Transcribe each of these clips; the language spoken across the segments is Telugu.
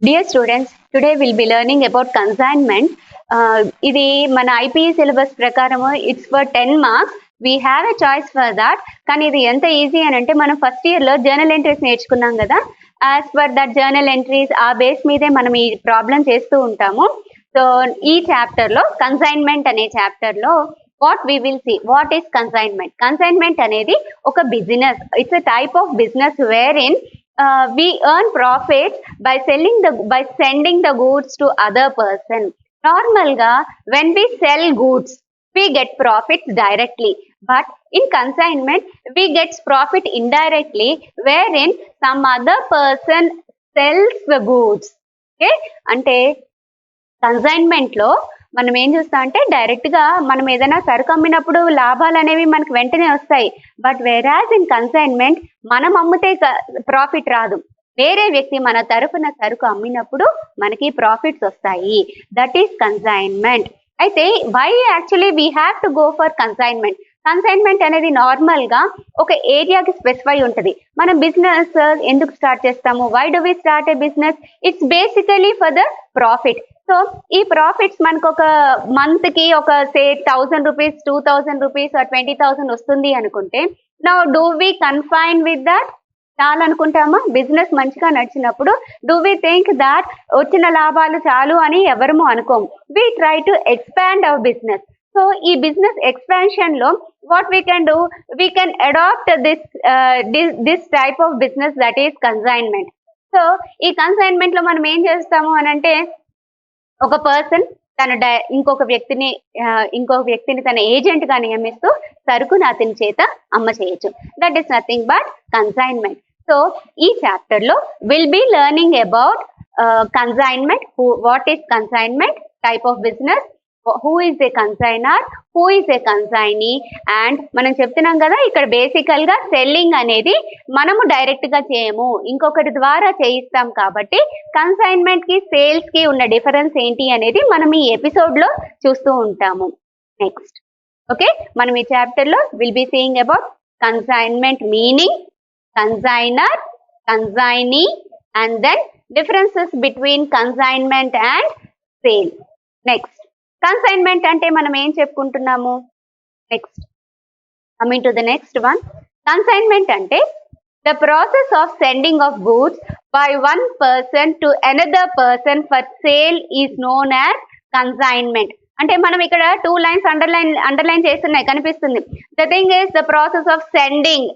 Dear students, today we'll be learning about consignment. ఇది మన ఐపీఈ సిలబస్ ప్రకారం it's for 10 marks. We have a choice for that. కానీ ఇది ఎంత ఈజీ అని అంటే మనం ఫస్ట్ ఇయర్లో జర్నల్ ఎంట్రీస్ నేర్చుకున్నాం కదా. As per that journal entries ఆ బేస్ మీదే మనం ఈ ప్రాబ్లం చేస్తూ ఉంటాము. సో ఈ చాప్టర్లో కన్సైన్మెంట్ అనే చాప్టర్లో what we will see what is consignment. Consignment అనేది ఒక business. It's a type of business where in we earn profits by sending the goods to other person. Normal ga when we sell goods we get profits directly, but in consignment we get profit indirectly wherein some other person sells the goods. Okay, ante consignment lo మనం ఏం చూస్తాం అంటే డైరెక్ట్ గా మనం ఏదైనా సరుకు అమ్మినప్పుడు లాభాలు అనేవి మనకు వెంటనే వస్తాయి. బట్ వేరాజ్ ఇన్ కన్సైన్మెంట్ మనం అమ్మితే ప్రాఫిట్ రాదు, వేరే వ్యక్తి మన తరఫున సరుకు అమ్మినప్పుడు మనకి ప్రాఫిట్స్ వస్తాయి. That is consignment. అయితే why actually we have to go for consignment. Consignment అనేది నార్మల్ గా ఒక ఏరియాకి స్పెసిఫై ఉంటుంది. మనం బిజినెస్ ఎందుకు స్టార్ట్ చేస్తాము? Why do we start a business? It's basically for the profit. So ఈ ప్రాఫిట్స్ మనకు ఒక మంత్ కి ఒక సే 1000 రూపీస్, 2000 రూపీస్, 20,000 వస్తుంది అనుకుంటే, now do we confine with that? చాలు అనుకుంటామా? బిజినెస్ మంచిగా నడిచినప్పుడు డూ వి థింక్ దాట్ వచ్చిన లాభాలు చాలు అని ఎవరము అనుకోము. We try to expand our business. So ఈ బిజినెస్ ఎక్స్పాన్షన్ లో what we can do, we can adapt this type of business, that is consignment. So ఈ కన్సైన్మెంట్ లో మనం ఏం చేస్తాము అని అంటే, ఒక పర్సన్ తన ఇంకొక వ్యక్తిని తన ఏజెంట్ గా నియమిస్తూ సరుకును అతని చేత అమ్మ చేయొచ్చు. That is nothing but consignment. So ఈ చాప్టర్ లో will be learning about consignment, what is consignment, type of business, who is a consignor, who is a consignee, and మనం చెప్తున్నాం కదా ఇక్కడ బేసికల్ గా సెల్లింగ్ అనేది మనము డైరెక్ట్ గా చేయము, ఇంకొకటి ద్వారా చేయిస్తాం. కాబట్టి కన్సైన్మెంట్ కి సేల్స్ కి ఉన్న డిఫరెన్స్ ఏంటి అనేది మనం ఈ ఎపిసోడ్ లో చూస్తూ ఉంటాము. నెక్స్ట్ ఓకే, మనం ఈ చాప్టర్ లో will be seeing about consignment meaning, consignor, consignee, and then differences between consignment and sale. Next consignment అంటే మనం ఏం చెప్పుకుంటున్నాము? Next coming to the next one. Consignment అంటే the process of sending of goods by one person to another person for sale is known as consignment. అంటే మనం ఇక్కడ 2 లైన్స్ అండర్లైన్ చేస్తున్నాయి కనిపిస్తుంది. The thing is the process of sending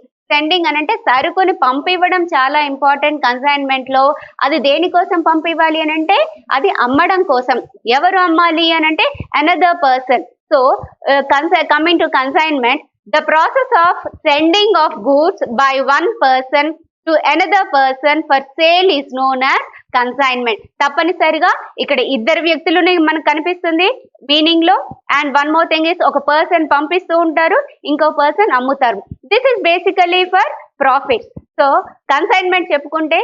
అని అంటే సరుకుని పంపివ్వడం చాలా ఇంపార్టెంట్ కన్సైన్మెంట్ లో. అది దేనికోసం పంపివ్వాలి అని అంటే అది అమ్మడం కోసం. ఎవరు అమ్మాలి అని అంటే another person. So coming to consignment, the process of sending of goods by one person to another person for sale is known as consignment. తప్పనిసరిగా ఇక్కడ ఇద్దరు వ్యక్తులని మనకు కనిపిస్తుంది మీనింగ్ లో. And one more thing is, ఒక పర్సన్ పంపిస్తూ ఉంటారు, ఇంకో పర్సన్ అమ్ముతారు. This is basically for profit. So consignment చెప్పుకుంటే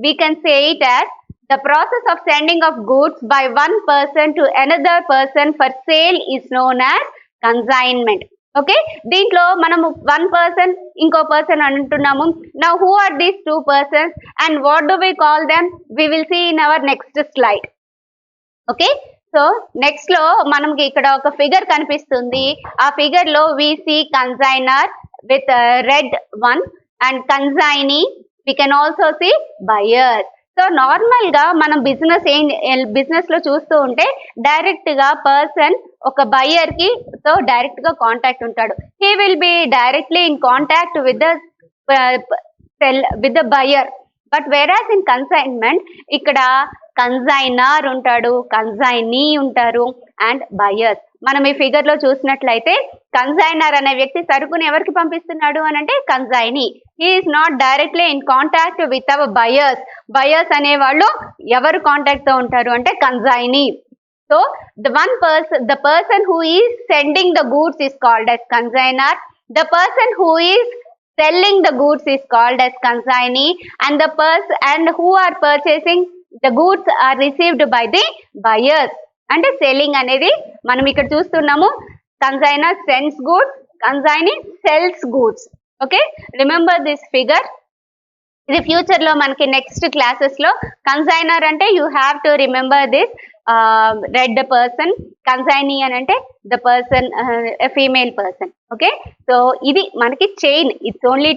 we can say it as the process of sending of goods by one person to another person for sale is known as consignment. Okay, దీంట్లో మనము వన్ పర్సన్ ఇంకో పర్సన్ అంటున్నాము. Now who are these 2 persons and what do we call them? We will see in our next slide. Okay, so next లో మనకి ఇక్కడ ఒక ఫిగర్ కనిపిస్తుంది. ఆ ఫిగర్ లో we see consignor with red one and consignee. We can also see buyer. So normal గా మనం బిజినెస్ లో చూస్తూ ఉంటే డైరెక్ట్ గా పర్సన్ ఒక బయ్యర్ కి తో డైరెక్ట్ గా కాంటాక్ట్ ఉంటాడు. He will be directly in contact with the buyer. But వేరాస్ in consignment ఇక్కడ కన్సైనర్ ఉంటాడు, కన్సైనీ ఉంటారు, అండ్ బయ్యర్స్. మనం ఈ ఫిగర్ లో చూసినట్లయితే కన్సైనర్ అనే వ్యక్తి సరుకుని ఎవరికి పంపిస్తున్నాడు అని అంటే consignee. He is not directly in contact with our buyers. Buyers అనే వాళ్ళు ఎవరు కాంటాక్ట్ తో ఉంటారు అంటే consignee. So the person who is sending the goods is called as consignor. The person who is selling the goods is called as consignee, and who are purchasing the goods are received by the buyers. అంటే సెల్లింగ్ అనేది మనం ఇక్కడ చూస్తున్నాము. Consignor sends goods, consignee cells goods. Okay, remember this figure. ఇది ఫ్యూచర్ లో మనకి నెక్స్ట్ క్లాసెస్ లో కన్సైనర్ అంటే you have to remember this red person, consignee అని అంటే the person female person. Okay, so ఇది మనకి chain. It's only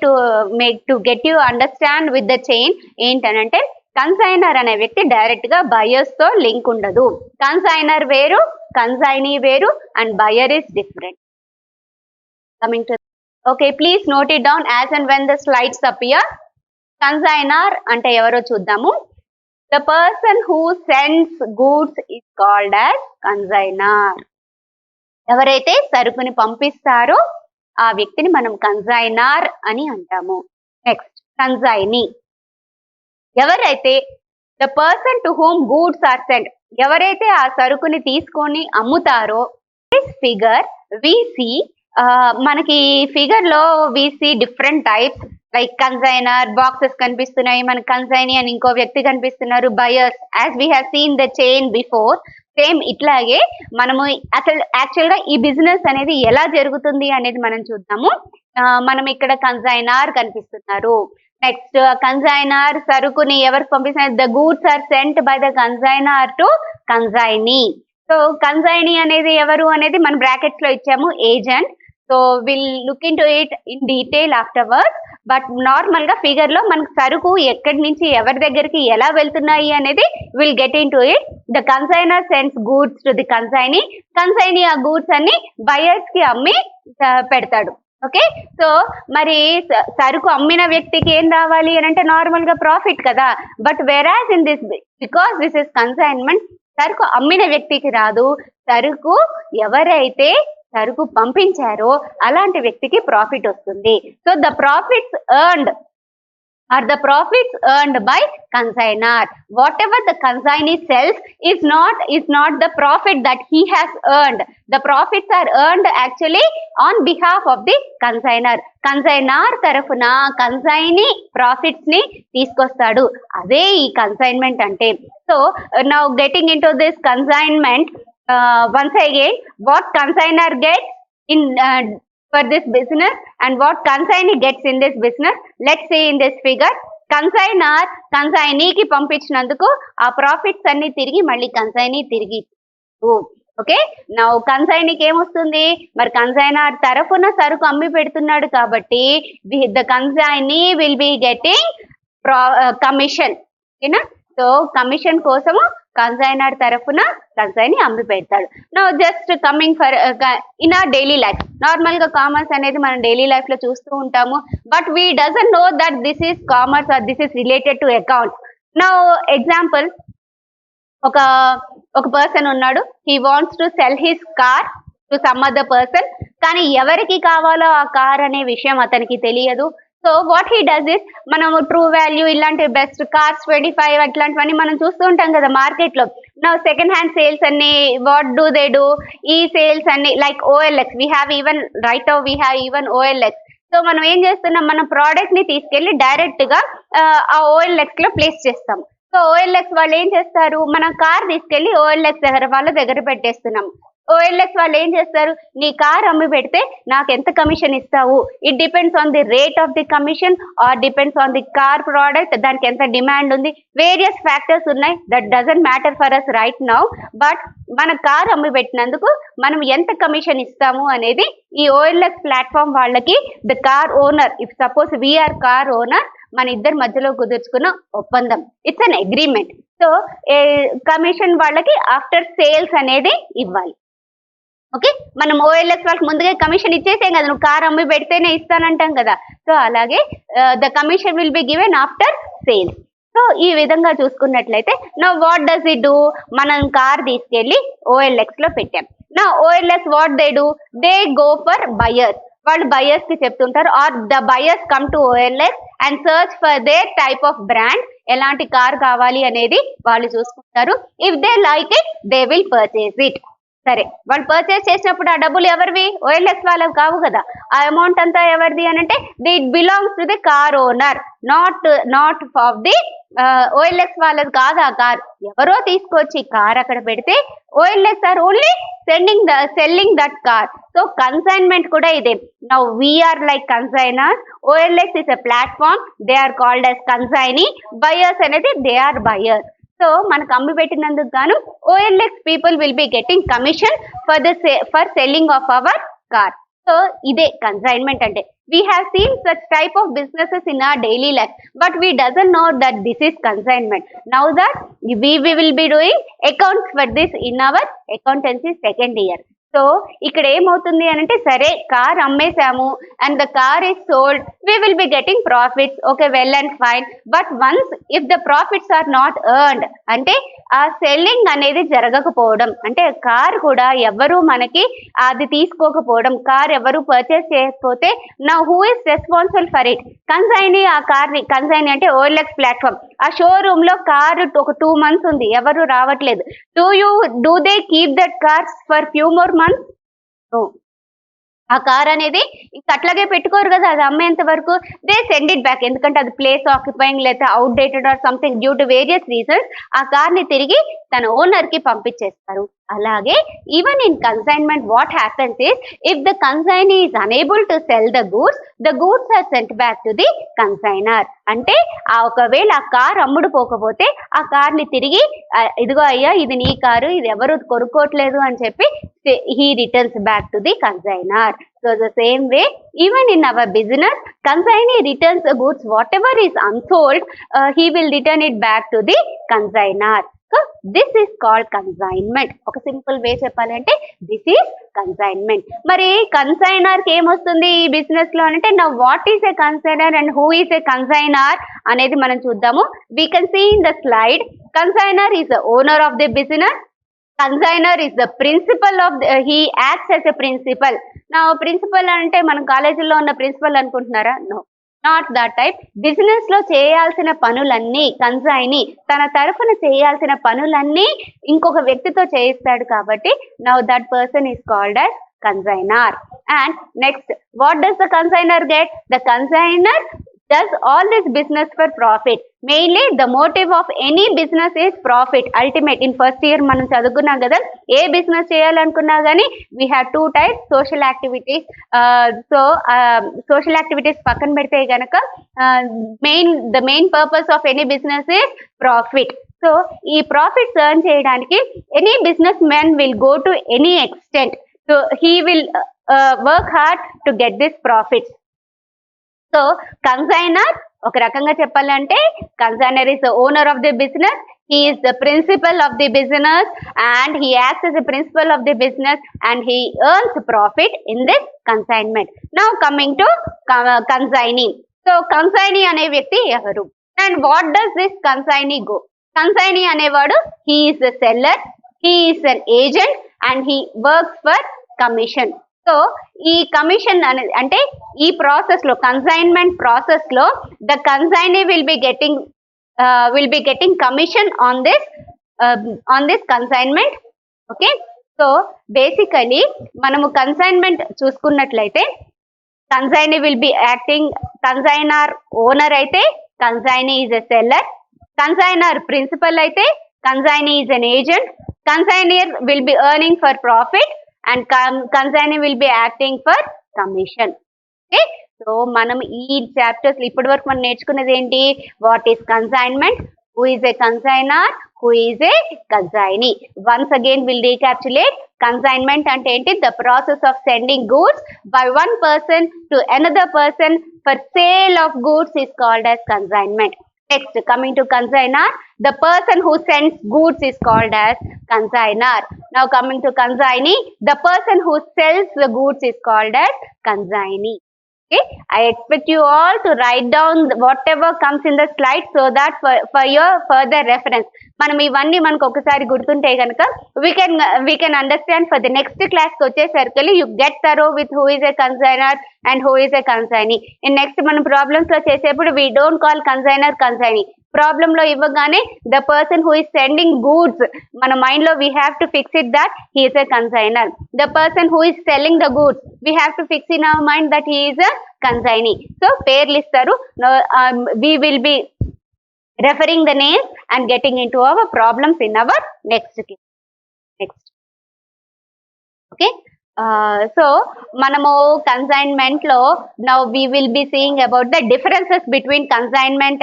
to get you understand with the chain. ఏంటనంటే కన్సైనర్ అనే వ్యక్తి డైరెక్ట్ గా బయర్స్ తో లింక్ ఉండదు. కన్సైనర్ వేరు, కన్సైనీ వేరు, and buyer is different. Coming to okay, please note it down as and when the slides appear. Consignor అంటే ఎవరో చూద్దాము. The person who sends goods is called as consignor. ఎవరైతే సరుకుని పంపిస్తారో ఆ వ్యక్తిని మనం కన్సైనర్ అని అంటాము. Next consignee. ఎవరైతే the person to whom goods are sent, ఎవరైతే ఆ సరుకుని తీసుకొని అమ్ముతారో, దిస్ ఫిగర్ వి సీ, మనకి ఫిగర్ లో we see different types. Like consignor boxes కనిపిస్తున్నాయి, మనకి కన్సైనీ అని ఇంకో వ్యక్తి కనిపిస్తున్నారు, buyers, as we have seen the chain before. Same ఇట్లాగే మనము అసలు యాక్చువల్ గా ఈ బిజినెస్ అనేది ఎలా జరుగుతుంది అనేది మనం చూద్దాము. మనం ఇక్కడ కన్సైనర్ కనిపిస్తున్నారు. నెక్స్ట్ కన్సైనర్ సరుకుని ఎవరికి పంపిస్తున్నారు? The goods are sent by the consignor to consignee. So consignee అనేది ఎవరు అనేది మనం బ్రాకెట్స్ లో ఇచ్చాము, agent. So will look into it in detail afterwards. But normal గా ఫిగర్ లో మనకు సరుకు ఎక్కడి నుంచి ఎవరి దగ్గరికి ఎలా వెళ్తున్నాయి అనేది will get in to it. The consignor sends goods to the consignee. Consignee ఆ గూడ్స్ అన్ని బయర్స్ కి అమ్మి పెడతాడు. ఓకే, సో మరి సరుకు అమ్మిన వ్యక్తికి ఏం రావాలి అని అంటే నార్మల్ గా ప్రాఫిట్ కదా. But whereas in this, because this is consignment, సరుకు అమ్మిన వ్యక్తికి రాదు. సరుకు ఎవరైతే సరుకు పంపించారో అలాంటి వ్యక్తికి ప్రాఫిట్ వస్తుంది. So the profits earned are the profits earned by consignor. Whatever the consignee sells is not the profit that he has earned. The profits are earned actually on behalf of the consignor. Consignor tarafuna consignee profits ni తీసుకొస్తాడు. అదే ఈ కన్సైన్మెంట్ అంటే. So now getting into this consignment, once again, what consignor gets in for this business and what consignee gets in this business, let's see in this figure. Consignor కన్సైనీకి పంపించినందుకు ఆ ప్రాఫిట్స్ అన్ని తిరిగి మళ్ళీ కన్సైనీ తిరిగి. ఓకే, నౌ కన్సైనీకి ఏమొస్తుంది? మరి కన్సైనర్ తరఫున సరుకు అమ్మి పెడుతున్నాడు కాబట్టి the consignee will be getting commission. ఓకేనా? సో కమిషన్ కోసము కన్సైనర్ తరఫున కన్సైనీ అమ్మి పెడతాడు. No just coming for in a daily life. Normal గా కామర్స్ అనేది మనం డైలీ లైఫ్ లో చూస్తూ ఉంటాము. But we doesn't know that this is commerce or this is related to accounts. No example, ఒక పర్సన్ ఉన్నాడు, he wants to sell his car to some other person. కానీ ఎవరికి కావాలో ఆ కార్ అనే విషయం అతనికి తెలియదు. So what he does is, మనం ట్రూ వాల్యూ ఇలాంటి బెస్ట్ కార్స్ 25 అట్లాంటివన్నీ మనం చూస్తూ ఉంటాం కదా మార్కెట్ లో. నా సెకండ్ హ్యాండ్ సేల్స్ అన్ని వాట్ డూ దే డూ, ఈ సేల్స్ అన్ని like OLX, we have even right we have even OLX. So మనం ఏం చేస్తున్నాం, మన ప్రోడక్ట్ ని తీసుకెళ్లి డైరెక్ట్ గా ఆ OLX లో ప్లేస్ చేస్తాం. సో OLX వాళ్ళు ఏం చేస్తారు, మన కార్ తీసుకెళ్లి OLX వాళ్ళ దగ్గర పెట్టేస్తున్నాం. OLX వాళ్ళు ఏం చేస్తారు, నీ కార్ అమ్మి పెడితే నాకు ఎంత కమిషన్ ఇస్తావు? It depends on the rate of the commission or depends on the car product, దానికి ఎంత డిమాండ్ ఉంది, వేరియస్ ఫ్యాక్టర్స్ ఉన్నాయి. That doesn't matter for us right now. But మన కార్ అమ్మి పెట్టినందుకు మనం ఎంత కమిషన్ ఇస్తాము అనేది ఈ OLX ప్లాట్ఫామ్ వాళ్ళకి the car owner, if suppose we are car owner, మన ఇద్దరి మధ్యలో కుదుర్చుకున్న ఒప్పందం. It's an agreement. So commission వాళ్ళకి ఆఫ్టర్ సేల్స్ అనేది ఇవ్వాలి. ఓకే, మనం OLX వాళ్ళకి ముందుగా కమిషన్ ఇచ్చేసాం కదా, నువ్వు కార్ అమ్మి పెడితేనే ఇస్తానంటాం కదా. సో అలాగే the commission will be given after sales. So ఈ విధంగా చూసుకున్నట్లయితే నా వాట్ డస్ ఇట్ డూ, మనం కార్ తీసుకెళ్లి OLX లో పెట్టాం. నా OLX what they do, they go for buyers. వాళ్ళు బయర్స్ కి చెప్తుంటారు, or the buyers come to OLX and search for their type of brand, ఎలాంటి కార్ కావాలి అనేది వాళ్ళు చూసుకుంటారు. If they like it they will purchase it. సరే, వాళ్ళు పర్చేస్ చేసినప్పుడు ఆ డబ్బులు ఎవరివి? ఓఎల్ఎక్స్ వాళ్ళవి కావు కదా. ఆ అమౌంట్ అంతా ఎవరిది అని అంటే it belongs to the car owner, not of the OLX వాళ్ళది కాదు ఆ కార్. ఎవరో తీసుకొచ్చి కార్ అక్కడ పెడితే OLX are only selling that car. So consignment కూడా ఇదే. Now we are like consignors, OLX is a platform, they are called as consignee, buyers అనేది దే ఆర్ బయర్స్. సో మనకు అమ్మి పెట్టినందుకు గాను OLX people will be getting commission for selling of our car. So ఇదే కన్సైన్మెంట్ అంటే. We have seen such type of businesses in our daily life, but we doesn't know that this is consignment. Now that we will be doing accounts for this in our accountancy second year. So ఇక్కడ ఏమవుతుంది అని అంటే, సరే కార్ అమ్మేసాము and the car is sold, we will be getting profits, okay, well and fine. But once if the profits are not earned, అంటే ఆ సెల్లింగ్ అనేది జరగకపోవడం, అంటే కార్ కూడా ఎవరు మనకి అది తీసుకోకపోవడం, కార్ ఎవరు పర్చేస్ చేయకపోతే నా who is responsible for it? Consignee. ఆ కార్ని కన్సైనీ అంటే ఓఎల్ఎక్స్ ప్లాట్ఫామ్. ఆ షోరూమ్ లో కారు ఒక 2 months ఉంది, ఎవరు రావట్లేదు. Do they keep that cars for few more months? ఆ కార్ అనేది ఇంకా అట్లాగే పెట్టుకోరు కదా, అది అమ్మేంత వరకు. దే సెండ్ ఇట్ బ్యాక్, ఎందుకంటే అది ప్లేస్ ఆక్యుపైయింగ్ లేదా outdated or something due to various reasons ఆ కార్ ని తిరిగి తన ఓనర్ కి పంపించేస్తారు. అలాగే even in consignment what happens is, if the consignee is unable to sell the goods are sent back to the consignor. అంటే ఒకవేళ ఆ కార్ అమ్ముడు పోకపోతే ఆ కార్ ని తిరిగి ఇదిగో అయ్యా ఇది నీ కారు, ఇది ఎవరు కొనుక్కోవట్లేదు అని చెప్పి he returns back to the consignor. So the same way, even in our business, consignee returns the goods, whatever is unsold, he will return it back to the consignor. So this is called consignment. ఒక సింపుల్ వే చెప్పాలంటే దిస్ ఈస్ కన్సైన్మెంట్. మరి కన్సైనర్ కి ఏమొస్తుంది ఈ బిజినెస్ లో అంటే, నా what is a consignor and who is a consignor అనేది మనం చూద్దాము. We can see in the slide. Consignor is the owner of the business. Consigner is the principal of he acts as a principal. Now principal అంటే మనం కాలేజీలో ఉన్న ప్రిన్సిపల్ అనుకుంటున్నారా? No, not that type. Business లో చేయాల్సిన పనులన్నీ కన్సైనీ తన తరఫున చేయాల్సిన పనులన్నీ ఇంకొక వ్యక్తితో చేయిస్తాడు కాబట్టి now that person is called as consignor. And next, what does the consignor get? The consignor does all this business for profit. Mainly the motive of any business is profit. Ultimate in first year మనం చదువుకున్నాం కదా, ఏ బిజినెస్ చేయాలనుకున్నా కానీ we have 2 types, social activities. Social activities పక్కన పెడితే గనక the main purpose of any business is profit. So ఈ ప్రాఫిట్స్ ఎర్న్ చేయడానికి any businessman will go to any extent. So he will work hard to get this profits. So consignor ఒక రకంగా చెప్పాలంటే, consignor is the owner of the business, he is the principal of the business and he acts as a principal of the business and he earns profit in this consignment. Now coming to consignee. So consignee అనే వ్యక్తి ఎవరు and what does this consignee go? Consignee అనేవాడు he is the seller, he is an agent and he works for commission. So ఈ కమిషన్ అనేది అంటే ఈ ప్రాసెస్ లో కన్సైన్మెంట్ ప్రాసెస్ లో the consignee will be getting commission on this consignment. Okay, so basically మనము కన్సైన్మెంట్ చూసుకున్నట్లయితే consignee will be acting, consignor owner అయితే consignee is a seller, consignor principal అయితే consignee is an agent, consignor will be earning for profit and consignee will be acting for commission. Okay, so మనం ఈ చాప్టర్స్ ఇప్పటి వరకు మనం నేర్చుకున్నది ఏంటి? What is consignment, who is a consignor, who is a consignee. Once again we'll recapitulate. Consignment అంటే ఏంటి? The process of sending goods by one person to another person for sale of goods is called as consignment. Next, coming to consignor, the person who sends goods is called as consignor. Now coming to consignee, the person who sells the goods is called as consignee. Okay, I expect you all to write down whatever comes in the slide so that for your further reference. మనం ఇవన్నీ మనకు ఒకసారి గుర్తుంటే కనుక we can understand for the next class కి వచ్చేసరికి you get thorough with who is a consignor and who is a consignee. In next మనం ప్రాబ్లమ్స్ లో చేసేప్పుడు we don't call consignor consignee, problem లో ఇవ్వగానే the person who is sending goods, మన మైండ్ లో we have to fix it that he is a consignor. The person who is selling the goods, we have to fix in our mind that he is a consignee. So పేర్లు ఇస్తారు, we will B referring the names and getting into our problems in our next case. Next. Okay. So మనము consignment లో now we will be seeing about the differences between consignment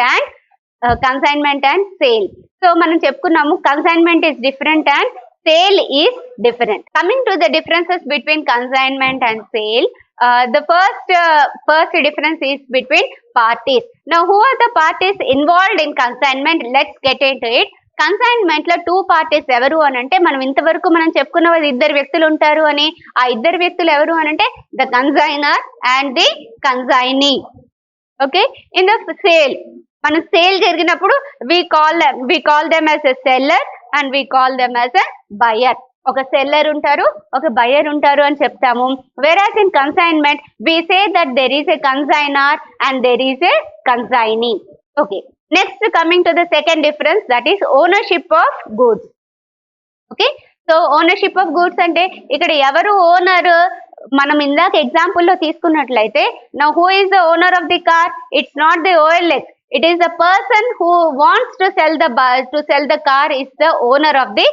and sale. So మనం చెప్పుకున్నాము consignment is different and sale is different. Coming to the differences between consignment and sale, the first difference is between parties. Now who are the parties involved in consignment? Let's get into it. Consignment లో 2 parties ఎవరు అని అంటే, మనం ఇంతవరకు మనం చెప్పుకున్న 2 వ్యక్తులు ఉంటారు అని. ఆ 2 వ్యక్తులు ఎవరు అని అంటే the consignor and the consignee. Okay, in the sale, మన సేల్ జరిగినప్పుడు we call them as a seller and we call them as a buyer. ఒక సెల్లర్ ఉంటారు, ఒక బయర్ ఉంటారు అని చెప్తాము. whereas in consignment we say that there is a consignor and there is a consignee. Okay, next coming to the second difference, that is ownership of goods. Okay, so ownership of goods అంటే ఇక్కడ ఎవరు ఓనర్? మనం ఇందాక ఎగ్జాంపుల్ లో తీసుకున్నట్లయితే, now who is the owner of the car? It's not the OLX, it is the person who wants to sell the car is the owner of the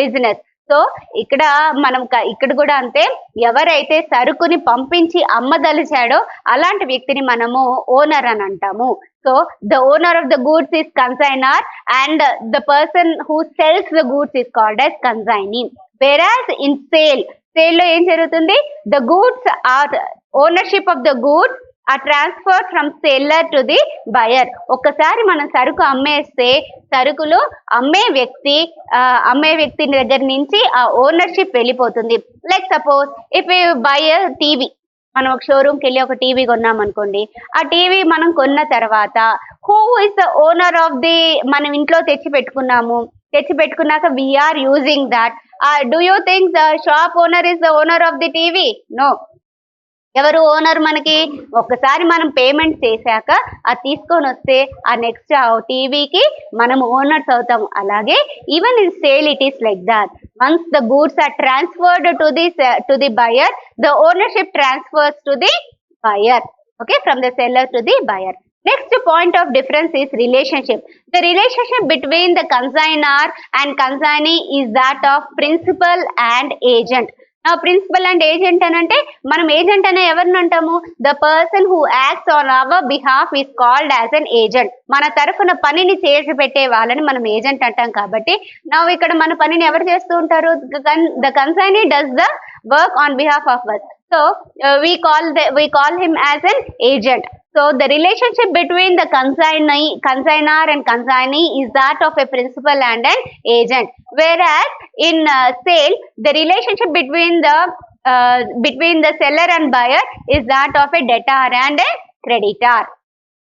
business. So ఇక్కడ మనం ఇక్కడ కూడా అంతే, ఎవరైతే సరుకుని పంపించి అమ్మదలిచాడో అలాంటి వ్యక్తిని మనము ఓనర్ అని అంటాము. So the owner of the goods is consignor and the person who sells the goods is called as consignee. whereas in sale లో ఏం జరుగుతుంది? The goods or ownership of the goods are transferred from seller to the buyer. ఒక్కసారి మనం సరుకు అమ్మేస్తే సరుకులు అమ్మే వ్యక్తి దగ్గర నుంచి ఆ ఓనర్షిప్ వెళ్ళిపోతుంది. Like suppose if you by a TV, మనం ఒక షోరూమ్కి వెళ్ళి ఒక టీవీ కొన్నాం అనుకోండి. ఆ టీవీ మనం కొన్న తర్వాత who is the owner of the, మనం ఇంట్లో తెచ్చి పెట్టుకున్నాక we are using that. Do you think the shop owner is the owner of the TV? No. ఎవరు ఓనర్ మనకి? ఒక్కసారి మనం పేమెంట్ చేశాక అది తీసుకొని వస్తే ఆ నెక్స్ట్ ఆ టీవీకి మనం ఓనర్స్ అవుతాం. అలాగే even in sale it is like that. Once the goods are transferred to the buyer, the ownership transfers to the buyer. Okay, from the seller to the buyer. Next point of difference is relationship. The relationship between the consignor and consignee is that of principal and agent. Now principal and agent అంటే మనం ఏజెంట్ అనే ఎవరిని అంటాము? The person who acts on our behalf is called as an agent. మన తరఫున పనిని చేసి పెట్టే వాళ్ళని మనం ఏజెంట్ అంటాం. కాబట్టి now ఇక్కడ మన పనిని ఎవరు చేస్తూ ఉంటారు? The consignee does the work on behalf of us. So we call him as an agent. So the relationship between the consignor and consignee is that of a principal and an agent. Whereas in sale, the relationship between the seller and buyer is that of a debtor and a creditor.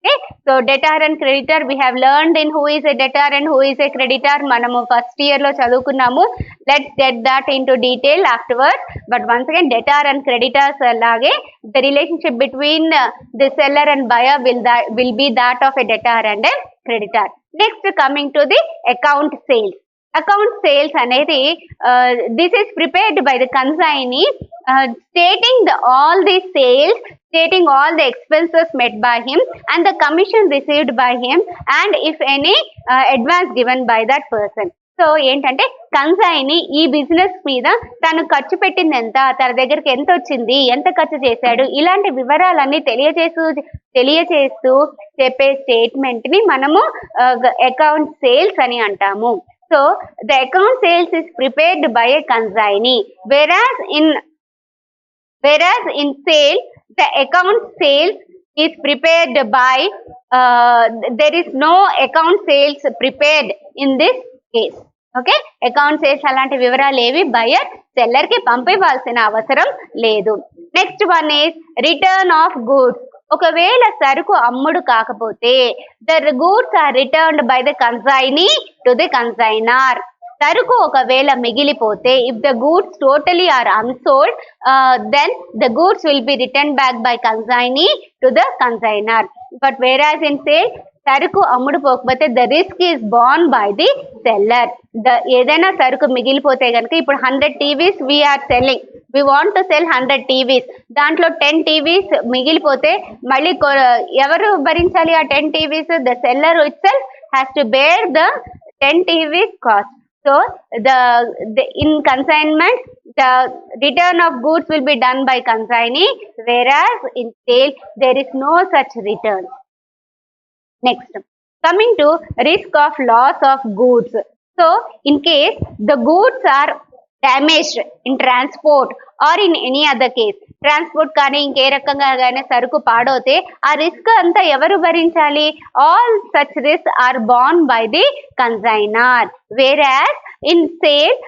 Okay, so debtor and creditor we have learned in who is a debtor and who is a creditor. మనము ఫస్ట్ ఇయర్ లో చదువుకున్నాము. Let's get that into detail afterwards. But once again, debtor and creditors అలాగే the relationship between the seller and buyer will be that of a debtor and a creditor. Next, coming to the account sales. Account sales అనేది this is prepared by the consignee, stating all the sales, stating all the expenses made by him and the commission received by him and if any advance given by that person. So ఏంటంటే కన్సైనీ ఈ బిజినెస్ మీద తను ఖర్చు పెట్టింది ఎంత, తన దగ్గరికి ఎంత వచ్చింది, ఎంత ఖర్చు చేశాడు, ఇలాంటి వివరాలన్నీ తెలియచేస్తూ చెప్పే స్టేట్మెంట్ ని మనము అకౌంట్ సేల్స్ అని అంటాము. So the account sales is prepared by a consignee, whereas in sale the account sales is prepared by there is no account sales prepared in this case. Okay, account sales అలాంటి వివరాలు ఏవి బయర్ సెల్లర్ కి పంపివ్వాల్సిన అవసరం లేదు. Next one is return of goods. ఒకవేళ సరుకు అమ్ముడు కాకపోతే the goods are returned by the consignee to the consignor. సరుకు ఒకవేళ మిగిలిపోతే if the goods totally are unsold then the goods will be return back by consignee to the consignor. But whereas in sale సరుకు అమ్ముడు పోకపోతే the risk is borne by the seller. ఏదైనా సరుకు మిగిలిపోతే కనుక ఇప్పుడు 100 TVs we are selling, we want to sell 100 TVs, దాంట్లో 10 టీవీస్ మిగిలిపోతే మళ్ళీ ఎవరు భరించాలి ఆ 10 TVs? The seller itself has to bear the 10 TVs cost. So in consignment, the return of goods will be done by consignee, whereas in sale there is no such return. Next, coming to risk of loss of goods. So in case the goods are damaged in transport or in any other case, transport కానీ ఇంకే రకంగా కానీ సరుకు పాడవుతే ఆ రిస్క్ అంతా ఎవరు భరించాలి? All such risk are borne by the consignor. Whereas in sale,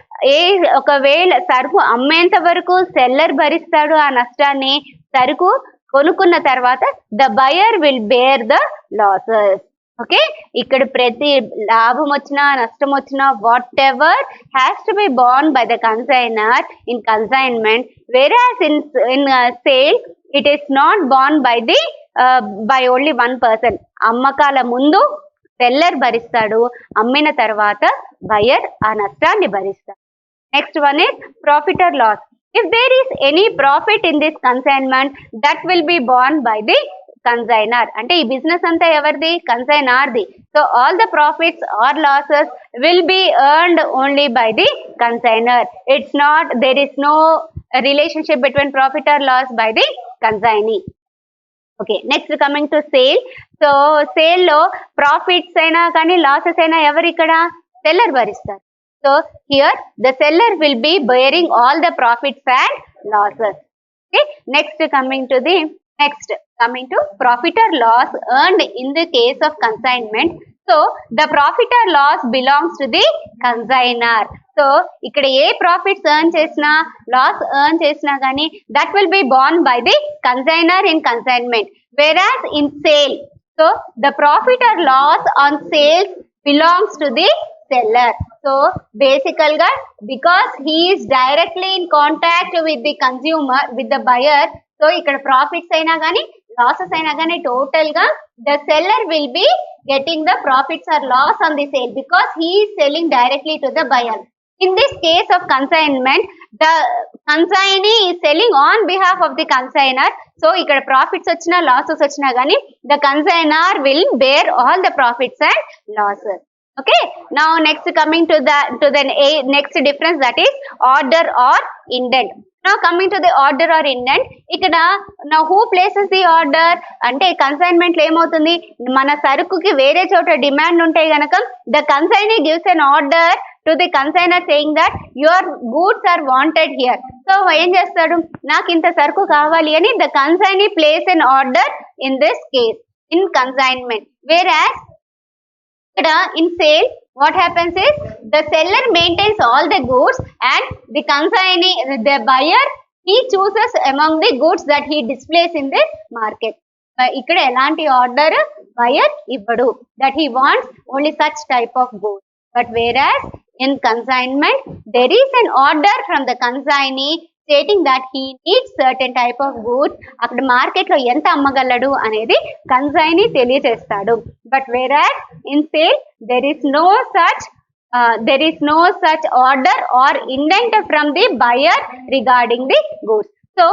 ఒకవేళ సరుకు అమ్మేంత వరకు సెల్లర్ భరిస్తాడు ఆ నష్టాన్ని, సరుకు కొనుక్కున్న తర్వాత the buyer will bear the losses. Okay, ఇక్కడ ప్రతి లాభం వచ్చినా నష్టం వచ్చినా whatever has to be borne by the consignor in consignment, whereas in sale it is not borne by only one person. అమ్మకాల ముందు సెల్లర్ భరిస్తాడు, అమ్మిన తర్వాత బయర్ ఆ నష్టాన్ని భరిస్తాడు. Next one is profit or loss. If there is any profit in this consignment, that will be borne by the consignor. అంటే ఈ బిజినెస్ అంతా ఎవరిది? కన్సైనర్ది. So all the profits or losses will be earned only by the consignor. It's not, there is no relationship between profit or loss by the consignee. Okay, next coming to sale. So sale లో ప్రాఫిట్స్ అయినా కానీ లాసెస్ అయినా ఎవరు ఇక్కడ? Seller భరిస్తారు. So here the seller will be bearing all the profits and losses. Okay, next coming to profit or loss earned in the case of consignment. So the profit or loss belongs to the consignor. So ఇక్కడ ఏ ప్రాఫిట్స్ ఎర్న్ చేసినా లాస్ ఎర్న్ చేసినా కానీ that will be borne by the consignor in consignment, whereas in sale, so the profit or loss on sales belongs to the seller. So basically because he is directly in contact with the consumer, with the buyer, so ఇక్కడ ప్రాఫిట్స్ అయినా కానీ లాసెస్ అయినా కానీ టోటల్ గా the seller will be getting the profits or loss on the sale because he is selling directly to the buyer. In this case of consignment, the consignee is selling on behalf of the consignor. So ఇక్కడ ప్రాఫిట్స్ వచ్చినా లాసెస్ వచ్చినా కానీ the consignor will bear all the profits and losses. Okay, now next coming to the next difference, that is order or indent. Now coming to the order or indent, ఇక్కడ now who places the order అంటే కన్సైన్మెంట్ లో ఏమవుతుంది? మన సరుకుకి వేరే చోట డిమాండ్ ఉంటే గనక the consignee gives an order to the consignor saying that your goods are wanted here. So ఏం చేస్తాడు? నాకు ఇంత సరుకు కావాలి అని the consignee place an order in this case in consignment, whereas in sale what happens is the seller maintains all the goods and the consignee, the buyer, he chooses among the goods that he displays in the market. ఇక్కడ ఎలాంటి ఆర్డర్ బయర్ ఇవ్వడు, that he wants only such type of goods. But whereas in consignment there is an order from the consignee stating that he needs certain type of goods. అక్కడ మార్కెట్ లో ఎంత అమ్మగలడు అనేది కన్సైనీ తెలియజేస్తాడు. But whereas in sale there is no such order or indent from the buyer regarding the goods. So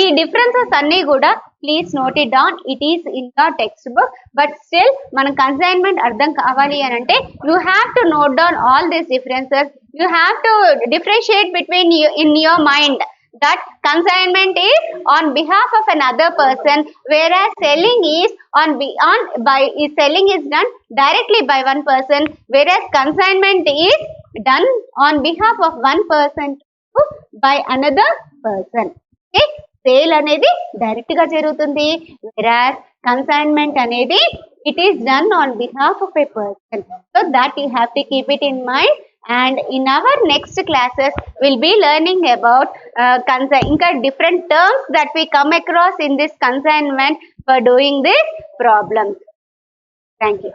ఈ డిఫరెన్సెస్ అన్ని కూడా please note it down, it is in the text book. But still మన కన్సైన్మెంట్ అర్థం కావాలి అని అంటే you have to note down all these differences. You have to differentiate between in your mind that consignment is on behalf of another person, whereas selling is selling is done directly by one person, whereas consignment is done on behalf of one person by another person. Okay, sale అనేది డైరెక్ట్ గా జరుగుతుంది, whereas consignment అనేది it is done on behalf of a person. So that you have to keep it in mind. And in our next classes we'll be learning about ఇంకా different terms that we come across in this consignment for doing this problem. Thank you.